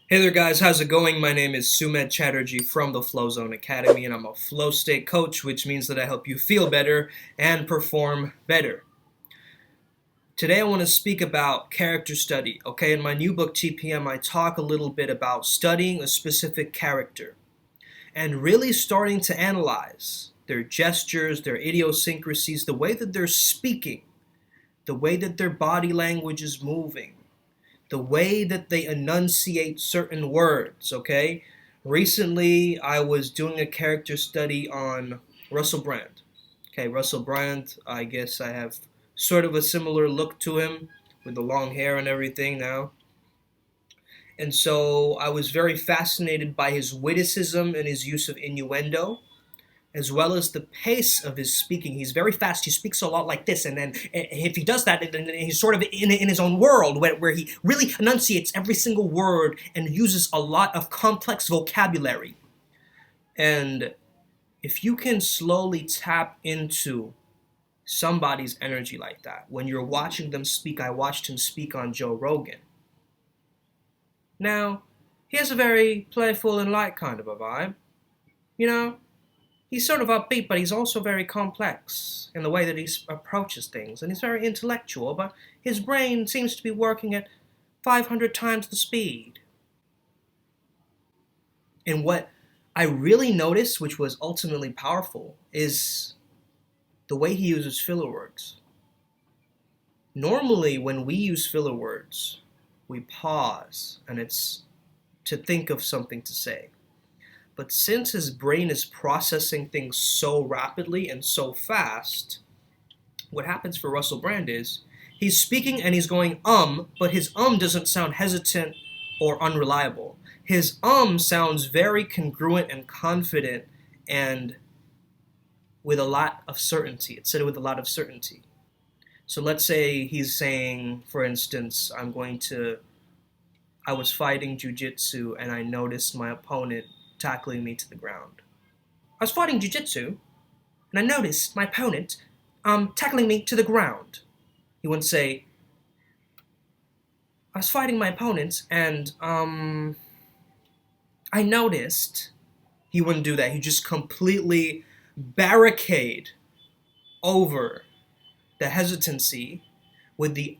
Hey there guys, how's it going? My name is Sumed Chatterjee from the Flow Zone Academy and I'm a flow state coach, which means that I help you feel better and perform better. Today I want to speak about character study. Okay, in my new book TPM I talk a little bit about studying a specific character and really starting to analyze their gestures, their idiosyncrasies, the way that they're speaking, the way that their body language is moving, the way that they enunciate certain words, okay? Recently, I was doing a character study on Russell Brand. Okay, Russell Brand, I guess I have sort of a similar look to him with the long hair and everything now. And so I was very fascinated by his witticism and his use of innuendo, as well as the pace of his speaking. He's very fast. He speaks a lot like this, and then if he does that, then he's sort of in his own world where he really enunciates every single word and uses a lot of complex vocabulary. And if you can slowly tap into somebody's energy like that, when you're watching them speak, I watched him speak on Joe Rogan. Now, he has a very playful and light kind of a vibe, you know? He's sort of upbeat, but he's also very complex in the way that he approaches things. And he's very intellectual, but his brain seems to be working at 500 times the speed. And what I really noticed, which was ultimately powerful, is the way he uses filler words. Normally, when we use filler words, we pause, and it's to think of something to say. But since his brain is processing things so rapidly and so fast, what happens for Russell Brand is he's speaking and he's going, but his doesn't sound hesitant or unreliable. His sounds very congruent and confident and with a lot of certainty. It's said with a lot of certainty. So let's say he's saying, for instance, I was fighting jujitsu and I noticed my opponent tackling me to the ground. I was fighting jujitsu, and I noticed my opponent tackling me to the ground. He wouldn't say, I was fighting my opponent, and I noticed. He wouldn't do that. He'd just completely barricade over the hesitancy with the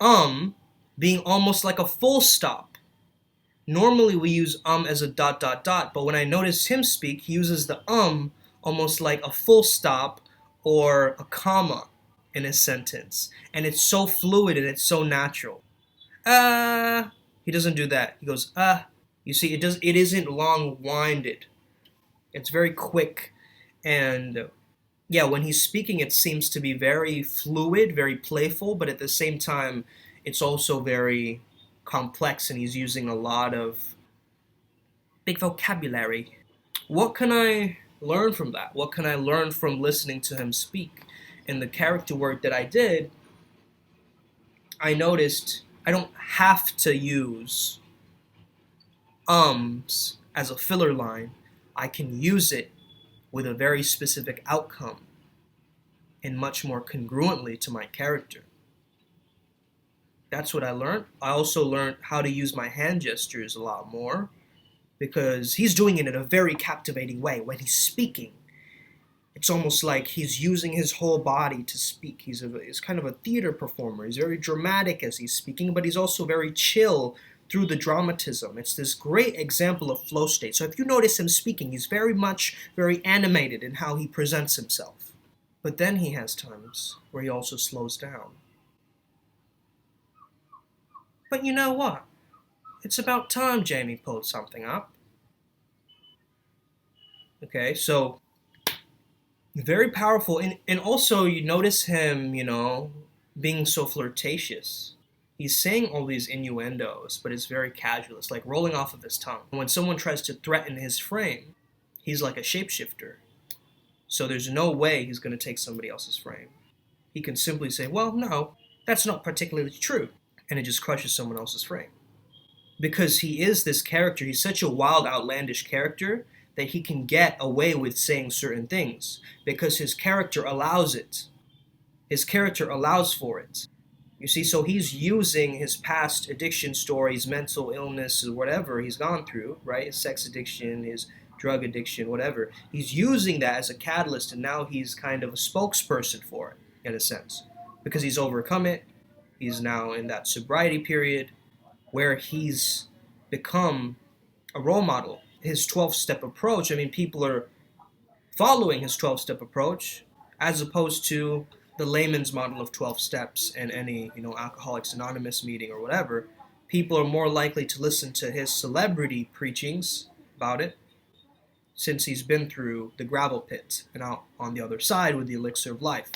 being almost like a full stop. Normally we use as a dot dot dot, but when I notice him speak, he uses the almost like a full stop or a comma in a sentence. And it's so fluid and it's so natural. He doesn't do that. He goes, You see, it isn't long winded. It's very quick, and yeah, when he's speaking it seems to be very fluid, very playful, but at the same time it's also very complex and he's using a lot of big vocabulary. What can I learn from that? What can I learn from listening to him speak? In the character work that I did, I noticed I don't have to use as a filler line. I can use it with a very specific outcome and much more congruently to my character. That's what I learned. I also learned how to use my hand gestures a lot more because he's doing it in a very captivating way. When he's speaking, it's almost like he's using his whole body to speak. He's kind of a theater performer. He's very dramatic as he's speaking, but he's also very chill through the dramatism. It's this great example of flow state. So if you notice him speaking, he's very animated in how he presents himself. But then he has times where he also slows down. But you know what? It's about time Jamie pulled something up. Okay, so very powerful. And also you notice him, being so flirtatious. He's saying all these innuendos, but it's very casual. It's like rolling off of his tongue. When someone tries to threaten his frame, he's like a shapeshifter. So there's no way he's going to take somebody else's frame. He can simply say, well, no, that's not particularly true. And it just crushes someone else's frame. Because he is this character, he's such a wild, outlandish character that he can get away with saying certain things. Because his character allows it. His character allows for it. You see, so he's using his past addiction stories, mental illness, or whatever he's gone through, right? His sex addiction, his drug addiction, whatever. He's using that as a catalyst, and now he's kind of a spokesperson for it, in a sense. Because he's overcome it, he's now in that sobriety period where he's become a role model. His 12-step approach, I mean, people are following his 12-step approach as opposed to the layman's model of 12 steps and any, Alcoholics Anonymous meeting or whatever. People are more likely to listen to his celebrity preachings about it since he's been through the gravel pit and out on the other side with the elixir of life.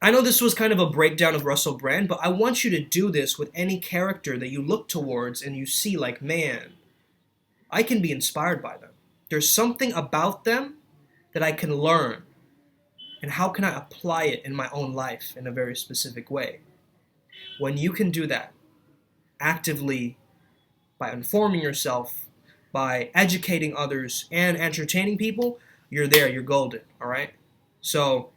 I know this was kind of a breakdown of Russell Brand, but I want you to do this with any character that you look towards and you see like, man, I can be inspired by them. There's something about them that I can learn. And how can I apply it in my own life in a very specific way? When you can do that actively by informing yourself, by educating others, and entertaining people, you're there, you're golden, all right? So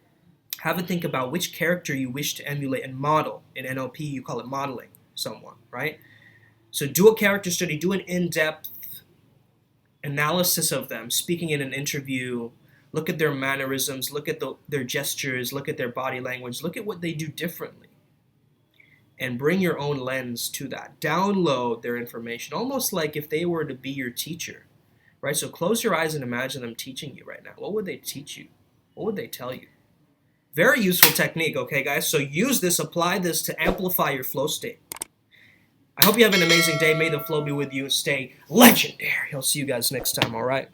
have a think about which character you wish to emulate and model. In NLP, you call it modeling someone, right? So do a character study, do an in-depth analysis of them, speaking in an interview. Look at their mannerisms, look at their gestures, look at their body language, look at what they do differently. And bring your own lens to that. Download their information, almost like if they were to be your teacher, right? So close your eyes and imagine them teaching you right now. What would they teach you? What would they tell you? Very useful technique, okay, guys? So use this, apply this to amplify your flow state. I hope you have an amazing day. May the flow be with you. Stay legendary. I'll see you guys next time, all right?